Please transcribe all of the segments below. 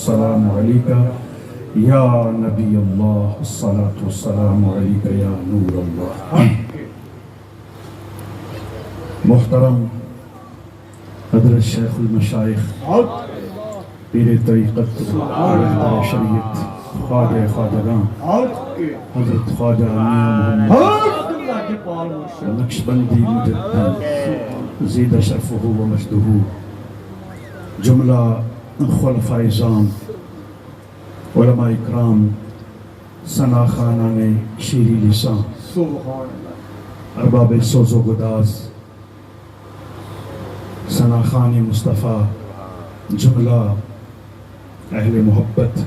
والسلام علیکہ یا نبی اللہ، الصلاۃ والسلام علیکہ یا نور اللہ۔ محترم حضرت شیخ المشائخ پیر طریقت رہبر شریعت خواجہ خواجگاں حضرت خواجہ میاں محمد نقشبندی مجدد زید شرفہ و مجدہ، جملہ خلفائے اعظام، علماء اکرام، ثنا خانان شیریں لساں، ارباب سوز و گداز، ثنا خان مصطفیٰ، جملہ اہل محبت،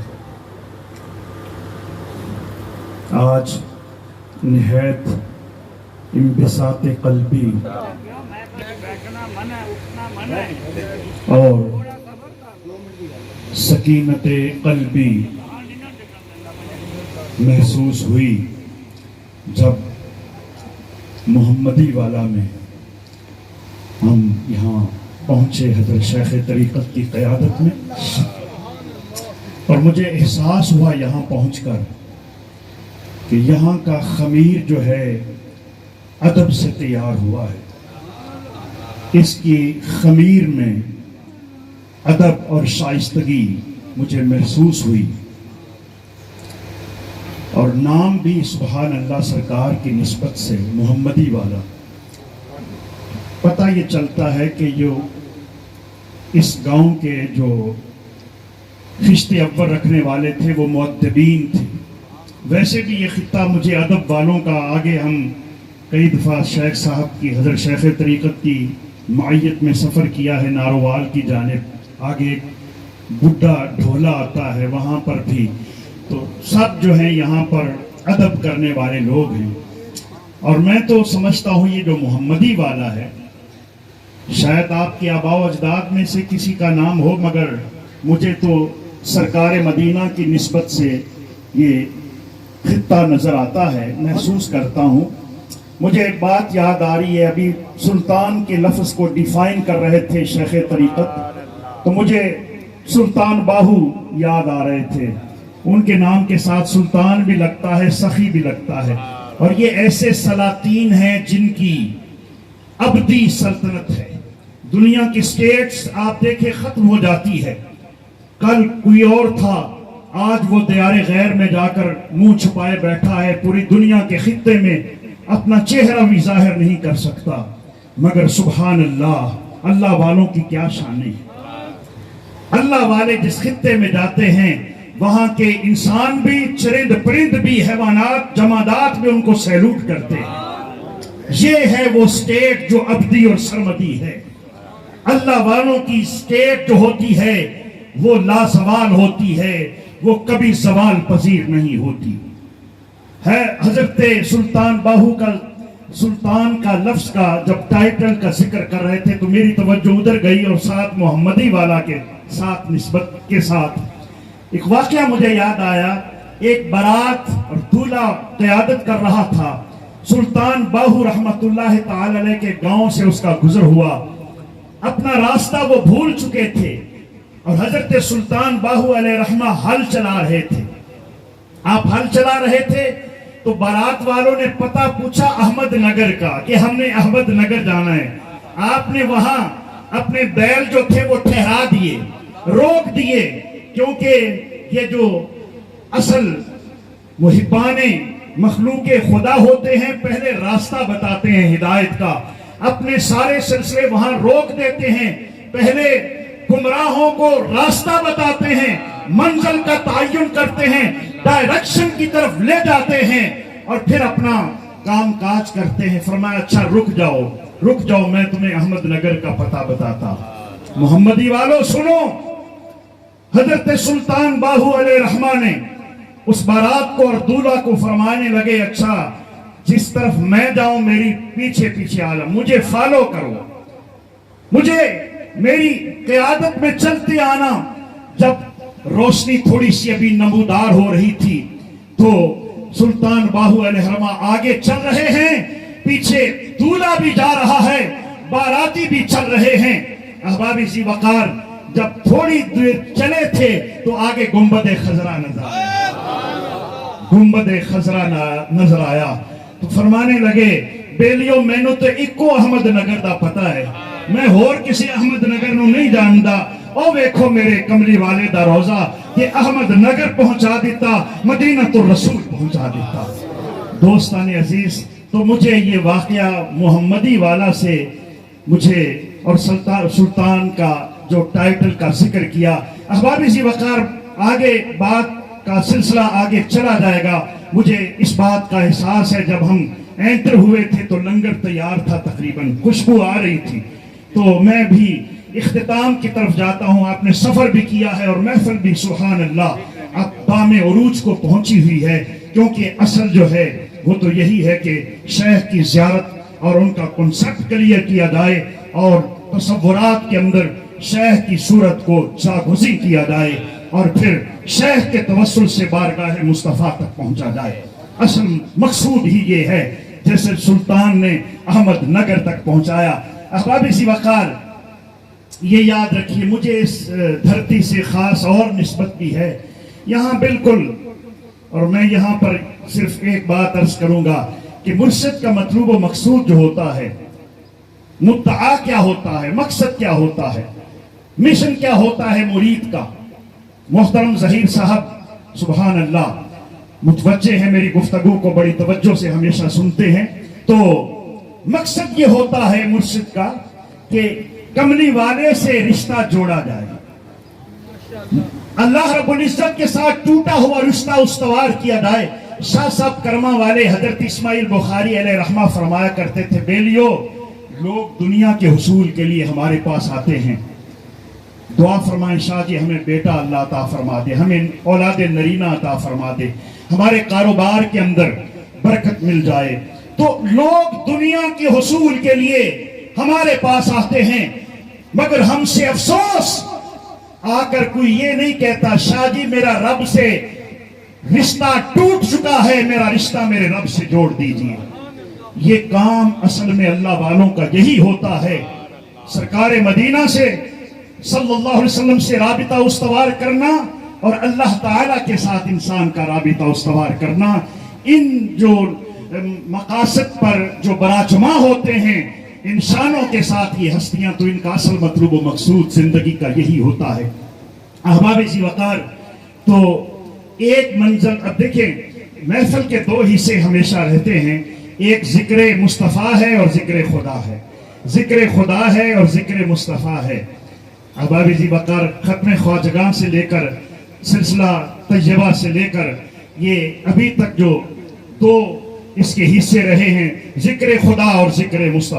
آج نہایت انبساط قلبی اور سکینت قلبی محسوس ہوئی جب محمدی والا میں ہم یہاں پہنچے حضرت شیخ طریقت کی قیادت میں، اور مجھے احساس ہوا یہاں پہنچ کر کہ یہاں کا خمیر جو ہے ادب سے تیار ہوا ہے، اس کی خمیر میں ادب اور شائستگی مجھے محسوس ہوئی، اور نام بھی سبحان اللہ سرکار کی نسبت سے محمدی والا، پتہ یہ چلتا ہے کہ جو اس گاؤں کے جو خشت اول رکھنے والے تھے وہ مؤدبین تھے۔ ویسے بھی یہ خطہ مجھے ادب والوں کا، آگے ہم کئی دفعہ شیخ صاحب کی، حضرت شیخ طریقت کی معیت میں سفر کیا ہے ناروال کی جانب، آگے ایک بڈھا ڈھولا آتا ہے وہاں پر بھی، تو سب جو ہیں یہاں پر ادب کرنے والے لوگ ہیں، اور میں تو سمجھتا ہوں یہ جو محمدی والا ہے شاید آپ کے آباء و اجداد میں سے کسی کا نام ہو، مگر مجھے تو سرکار مدینہ کی نسبت سے یہ خطہ نظر آتا ہے، محسوس کرتا ہوں۔ مجھے ایک بات یاد آ رہی ہے، ابھی سلطان کے لفظ کو ڈیفائن کر رہے تھے شیخ طریقت، تو مجھے سلطان باہو یاد آ رہے تھے، ان کے نام کے ساتھ سلطان بھی لگتا ہے، سخی بھی لگتا ہے، اور یہ ایسے سلاطین ہیں جن کی ابدی سلطنت ہے۔ دنیا کی سٹیٹس آپ دیکھیں ختم ہو جاتی ہے، کل کوئی اور تھا، آج وہ دیار غیر میں جا کر منہ چھپائے بیٹھا ہے، پوری دنیا کے خطے میں اپنا چہرہ بھی ظاہر نہیں کر سکتا، مگر سبحان اللہ، اللہ والوں کی کیا شان ہے۔ اللہ والے جس خطے میں جاتے ہیں وہاں کے انسان بھی، چرند پرند بھی، حیوانات، جمادات بھی ان کو سیلوٹ کرتے ہیں۔ یہ ہے وہ سٹیٹ جو ابدی اور سرمدی ہے۔ اللہ والوں کی سٹیٹ جو ہوتی ہے وہ لا زوال ہوتی ہے، وہ کبھی زوال پذیر نہیں ہوتی ہے۔ حضرت سلطان باہو کا، سلطان کا لفظ کا جب ٹائٹل کا ذکر کر رہے تھے تو میری توجہ ادھر گئی، اور ساتھ محمدی والا کے ساتھ نسبت کے ساتھ ایک واقعہ مجھے یاد آیا۔ ایک بارات اور دولہا قیادت کر رہا تھا، سلطان باہو رحمت اللہ تعالی علیہ کے گاؤں سے اس کا گزر ہوا، اپنا راستہ وہ بھول چکے تھے، اور حضرت سلطان باہو علیہ رحمہ ہل چلا رہے تھے۔ آپ ہل چلا رہے تھے تو بارات والوں نے پتہ پوچھا احمد نگر کا کہ ہم نے احمد نگر جانا ہے۔ آپ نے وہاں اپنے بیل جو تھے وہ ٹھہرا دیے، روک دیے، کیونکہ یہ جو اصل محبان مخلوق خدا ہوتے ہیں پہلے راستہ بتاتے ہیں ہدایت کا، اپنے سارے سلسلے وہاں روک دیتے ہیں، پہلے گمراہوں کو راستہ بتاتے ہیں، منزل کا تعین کرتے ہیں، ڈائریکشن کی طرف لے جاتے ہیں، اور پھر اپنا کام کاج کرتے ہیں۔ فرمایا اچھا رک جاؤ، میں تمہیں احمد نگر کا پتہ بتاتا۔ محمدی والوں سنو، حضرت سلطان باہو علیہ رحمہ نے اس بارات کو اور دولہا کو فرمانے لگے اچھا جس طرف میں جاؤں میری پیچھے پیچھے آ جاؤ، مجھے فالو کرو، مجھے میری قیادت میں چلتے آنا۔ جب روشنی تھوڑی سی ابھی نمودار ہو رہی تھی تو سلطان باہو علیہ رحمہ آگے چل رہے ہیں، پیچھے دولہا بھی جا رہا ہے، باراتی بھی چل رہے ہیں۔ احباب ذی وقار، جب تھوڑی دیر چلے تھے تو آگے گنبد خضرا نظر آیا، گنبد خضرا نظر آیا تو فرمانے لگے بیلیو میں نے تو ایکو احمد نگر دا پتہ ہے، میں اور کسی احمد نگر نو نہیں جاندا، او ویکھو میرے کملی والے دا روزہ یہ احمد نگر پہنچا دیتا، مدینہ الرسول پہنچا دیتا۔ دوستان عزیز، تو مجھے یہ واقعہ محمدی والا سے مجھے اور سلطان کا جو ٹائٹل کا ذکر کیا، احباب ذی وقار آگے بات کا سلسلہ آگے چلا جائے گا۔ مجھے اس بات کا احساس ہے جب ہم انٹر ہوئے تھے تو لنگر تیار تھا، تقریباً خوشبو آ رہی تھی، تو میں بھی اختتام کی طرف جاتا ہوں۔ آپ نے سفر بھی کیا ہے اور محفل بھی سبحان اللہ اب بام عروج کو پہنچی ہوئی ہے، کیونکہ اصل جو ہے وہ تو یہی ہے کہ شیخ کی زیارت اور ان کا کنسپٹ کلیئر کیا جائے اور تصورات کے اندر شیخ کی صورت کو جاگزین کیا جائے اور پھر شیخ کے توسل سے بارگاہ مصطفیٰ تک پہنچا جائے۔ اصل مقصود ہی یہ ہے جیسے سلطان نے احمد نگر تک پہنچایا۔ احباب ذی وقار یہ یاد رکھیے، مجھے اس دھرتی سے خاص اور نسبت بھی ہے یہاں بالکل، اور میں یہاں پر صرف ایک بات عرض کروں گا کہ مرشد کا مطلوب و مقصود جو ہوتا ہے، مدعا کیا ہوتا ہے، مقصد کیا ہوتا ہے، مشن کیا ہوتا ہے مرید کا۔ محترم ظہیر صاحب سبحان اللہ متوجہ ہیں، میری گفتگو کو بڑی توجہ سے ہمیشہ سنتے ہیں، تو مقصد یہ ہوتا ہے مرشد کا کہ کملی والے سے رشتہ جوڑا جائے، اللہ رب العزت کے ساتھ ٹوٹا ہوا رشتہ استوار کیا جائے۔ شاہ صاحب کرما والے حضرت اسماعیل بخاری علیہ رحمہ فرمایا کرتے تھے، بیلیو لوگ دنیا کے حصول کے لیے ہمارے پاس آتے ہیں، دعا فرمائیں شاہ جی ہمیں بیٹا اللہ عطا فرما دے، ہمیں اولاد نرینہ عطا فرما دے، ہمارے کاروبار کے اندر برکت مل جائے۔ تو لوگ دنیا کے حصول کے لیے ہمارے پاس آتے ہیں، مگر ہم سے افسوس آ کر کوئی یہ نہیں کہتا شاہ جی میرا رب سے رشتہ ٹوٹ چکا ہے، میرا رشتہ میرے رب سے جوڑ دیجیے۔ یہ کام اصل میں اللہ والوں کا یہی ہوتا ہے، سرکار مدینہ سے صلی اللہ علیہ وسلم سے رابطہ استوار کرنا اور اللہ تعالیٰ کے ساتھ انسان کا رابطہ استوار کرنا۔ ان جو مقاصد پر جو براجما ہوتے ہیں انسانوں کے ساتھ یہ ہستیاں، تو ان کا اصل مطلوب و مقصود زندگی کا یہی ہوتا ہے۔ احباب ذی وقار، تو ایک منزل، اب دیکھیں محفل کے دو حصے ہمیشہ رہتے ہیں، ایک ذکر مصطفیٰ ہے اور ذکر خدا ہے، ذکر خدا ہے اور ذکر مصطفیٰ ہے۔ احباب ذی وقار ختم خواجگاں سے لے کر سلسلہ طیبہ سے لے کر یہ ابھی تک جو دو اس کے حصے رہے ہیں، ذکر خدا اور ذکر مصطفیٰ۔